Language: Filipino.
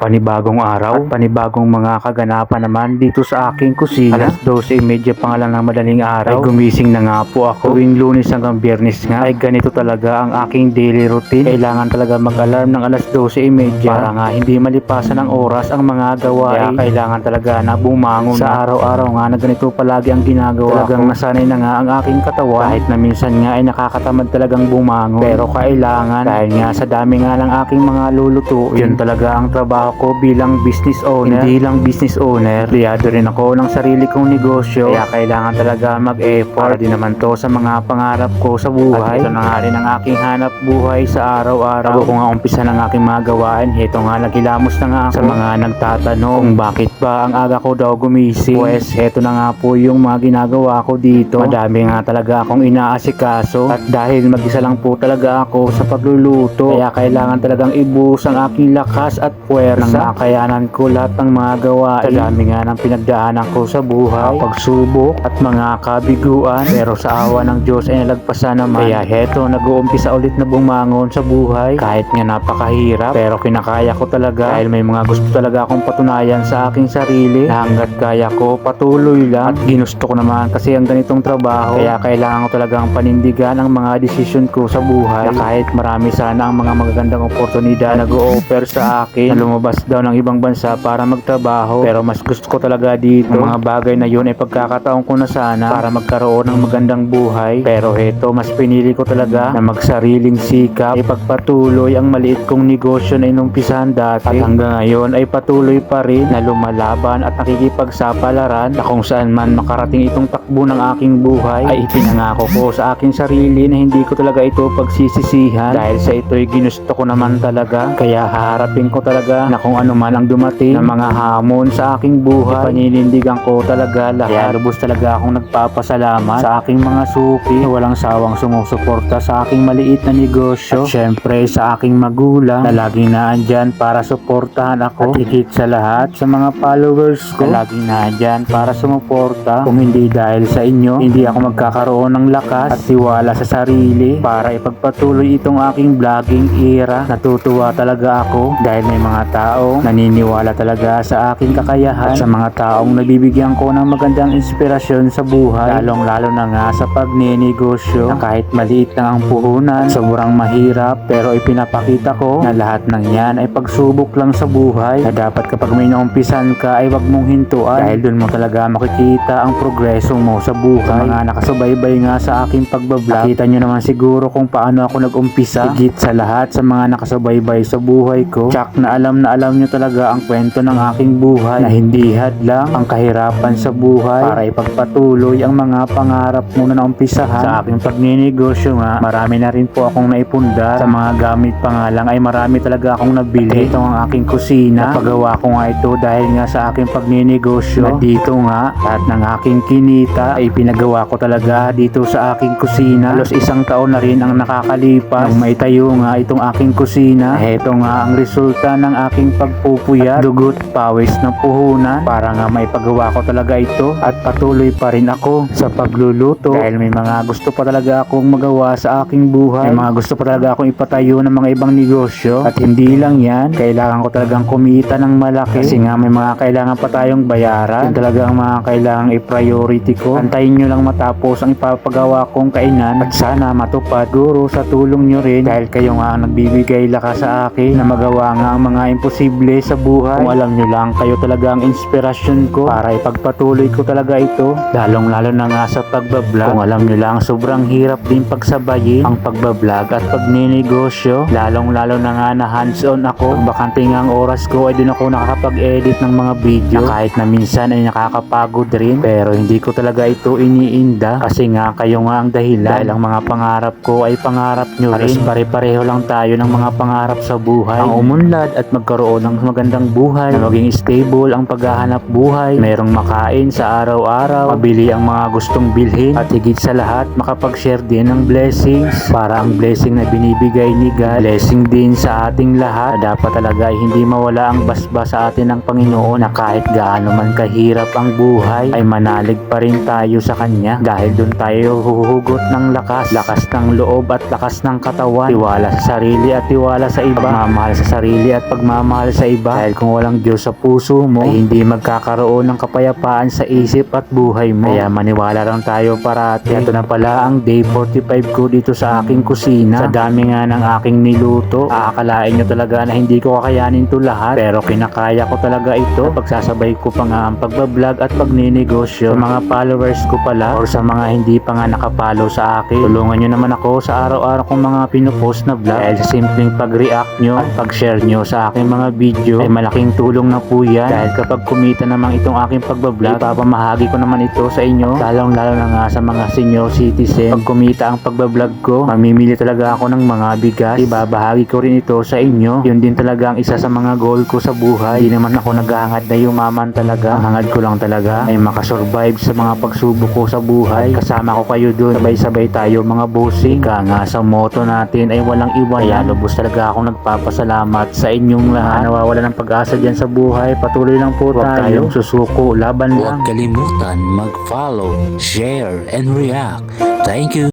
Panibagong araw at panibagong mga kaganapan naman dito sa aking kusina. Alas 12:30 pa nga lang ng madaling araw ay gumising na nga po ako. Tuwing Lunes hanggang Biyernes nga ay ganito talaga ang aking daily routine. Kailangan talaga mag-alarm ng alas 12:30 para nga hindi malipasan ng oras ang mga gawain. Kaya kailangan talaga na bumangon. Sa araw-araw nga na ganito palagi ang ginagawa talagang nasanay na nga ang aking katawan. Kahit na minsan nga ay nakakatamad talagang bumangon. Pero kailangan dahil nga sa dami nga ng aking mga lulutuin. Yun talaga ang trabaho ko bilang business owner. Hindi lang business owner, liyado rin ako ng sarili kong negosyo. Kaya kailangan talaga mag-effort. Para din naman to sa mga pangarap ko sa buhay. At ito na nga rin ang aking hanap buhay sa araw-araw. Bago ko nga umpisa ng aking mga gawain, heto nga naghilamos na nga ako sa mga nagtatanong kung bakit ba ang aga ko daw gumising. Pues heto na nga po yung mga ginagawa ko dito. Madami nga talaga akong inaasikaso. At dahil mag-isa lang po talaga ako sa pagluluto, kaya kailangan talagang ibuhos ang aking lakas at puwersa nang makayanan ko lahat ng mga gawain. Sa dami nga ng pinagdaanan ko sa buhay, pagsubok at mga kabiguan, pero sa awa ng Diyos ay nalagpasan naman. Kaya heto, nag-uumpisa ulit na bumangon sa buhay. Kahit nga napakahirap, pero kinakaya ko talaga dahil may mga gusto talaga akong patunayan sa aking sarili na hanggat kaya ko, patuloy lang. At ginusto ko naman kasi ang ganitong trabaho, kaya kailangan ko talagang panindigan ang mga desisyon ko sa buhay. Na kahit marami sana ang mga magagandang oportunidad na nag-o-offer sa akin na lumabas daw ng ibang bansa para magtrabaho, pero mas gusto ko talaga dito. Ang mga bagay na yun ay pagkakataon ko na sana para magkaroon ng magandang buhay. Pero heto, mas pinili ko talaga na magsariling sikap, ipagpatuloy ang maliit kong negosyo na inumpisahan dati. At hanggang ngayon ay patuloy pa rin na lumalaban at nakikipagsapalaran na kung saan man makarating itong takbo ng aking buhay ay ipinangako ko sa aking sarili na hindi ko talaga ito pagsisisihan dahil sa ito'y ginusto ko naman talaga. Kaya haharapin ko talaga na kung ano man ang dumating na mga hamon sa aking buhay, paninindigan ko talaga lahat. Kaya lubos talaga akong nagpapasalamat sa aking mga suki na walang sawang sumusuporta sa aking maliit na negosyo. At syempre sa aking magulang na laging naandyan para suportahan ako. At higit sa lahat sa mga followers ko na laging naandyan para sumuporta. Kung hindi dahil sa inyo, hindi ako magkakaroon ng lakas at tiwala sa sarili para ipagpatuloy itong aking vlogging era. Natutuwa talaga ako dahil may mga taong naniniwala talaga sa aking kakayahan at sa mga taong nabibigyan ko ng magandang inspirasyon sa buhay, lalong lalo na nga sa pagninegosyo na kahit maliit lang ang puhunan, sobrang mahirap, pero ipinapakita ko na lahat ng yan ay pagsubok lang sa buhay na dapat kapag may naumpisan ka ay wag mong hintuan dahil dun mo talaga makikita ang progreso mo sa buhay. Sa mga nakasubaybay nga sa aking pagbablog, nakita nyo naman siguro kung paano ako nag-umpisa. Higit sa lahat sa mga nakasubaybay sa buhay ko, tsak na alam nyo talaga ang kwento ng aking buhay na hindi hadlang ang kahirapan sa buhay para ipagpatuloy ang mga pangarap mo na naumpisahan. Sa aking pagninegosyo nga, marami na rin po akong naipundar. Sa mga gamit pa nga lang ay marami talaga akong nabili. Ito ang aking kusina. Napagawa ko nga ito dahil nga sa aking pagninegosyo. Na dito nga, lahat ng aking kinita ay pinagawa ko talaga dito sa aking kusina. Halos isang taon na rin ang nakakalipas nung maitayo nga itong aking kusina. Ito nga ang resulta ng aking pagpupuyat, dugot, pawis ng puhunan para nga maipagawa ko talaga ito at patuloy pa rin ako sa pagluluto dahil may mga gusto pa talaga akong magawa sa aking buhay. May mga gusto pa talaga akong ipatayo ng mga ibang negosyo at hindi lang yan, kailangan ko talagang kumita ng malaki kasi nga may mga kailangan pa tayong bayaran. Yun talaga ang mga kailangang i-priority ko. Antayin nyo lang matapos ang ipapagawa kong kainan at sana matupad. Guro sa tulong nyo rin dahil kayo nga ang nagbibigay lakas sa akin na magawa nga ang mga imposible sa buhay. Kung alam nyo lang, kayo talaga ang inspirasyon ko para ipagpatuloy ko talaga ito, lalong lalo na nga sa pagbablog. Kung alam nyo lang, sobrang hirap din pagsabayin ang pagbablog at pagninegosyo, lalong lalo na nga na hands on ako. Pag bakante nga ang oras ko ay din ako nakakapag-edit ng mga video na kahit na minsan ay nakakapagod rin, pero hindi ko talaga ito iniinda kasi nga kayo nga ang dahilan dahil ang mga pangarap ko ay pangarap nyo rin. Pare-pareho lang tayo ng mga pangarap sa buhay, ang umunlad at magkaroon ng magandang buhay, na maging stable ang paghahanap buhay, merong makain sa araw-araw, mabili ang mga gustong bilhin at higit sa lahat makapag-share din ng blessings para ang blessing na binibigay ni God, blessing din sa ating lahat na dapat talaga ay hindi mawala ang basbas sa atin ng Panginoon na kahit gaano man kahirap ang buhay ay manalig pa rin tayo sa Kanya dahil doon tayo huhugot ng lakas ng loob at lakas ng katawan, tiwala sa sarili at tiwala sa iba, pagmamahal sa sarili at pagmamahal pagmamahal sa iba. Dahil kung walang Diyos sa puso mo, ay hindi magkakaroon ng kapayapaan sa isip at buhay mo. Kaya maniwala lang tayo parati. Ito na pala ang day 45 ko dito sa aking kusina. Sa dami nga ng aking niluto, aakalain nyo talaga na hindi ko kakayanin to lahat. Pero kinakaya ko talaga ito. Pagsasabay ko pa nga ang pagbablog at pagninegosyo. Sa mga followers ko pala or sa mga hindi pa nga nakapalo sa akin, tulungan nyo naman ako sa araw-araw kong mga pinupost na vlog. Dahil sa simpleng pag-react nyo at pag-share nyo sa aking mga video ay malaking tulong na po yan. Dahil kapag kumita naman itong aking pagbablog, ipapamahagi ko naman ito sa inyo, lalong-lalo na nga sa mga senior citizen. Pag kumita ang pagbablog ko, mamimili talaga ako ng mga bigas, ibabahagi ko rin ito sa inyo. Yun din talaga ang isa sa mga goal ko sa buhay. Hindi naman ako naghahangad na yumaman talaga. Ang hangad ko lang talaga ay makasurvive sa mga pagsubok ko sa buhay. Kasama ko kayo dun, sabay-sabay tayo mga bossing. Ika nga sa motto natin ay walang iwan. Kaya lubos talaga akong nagpapasalamat sa inyong lahat. Nawawala ng pag-asa dyan sa buhay, patuloy lang po tayo. Susuko, laban lang. Huwag kalimutan mag-follow, share, and react. Thank you.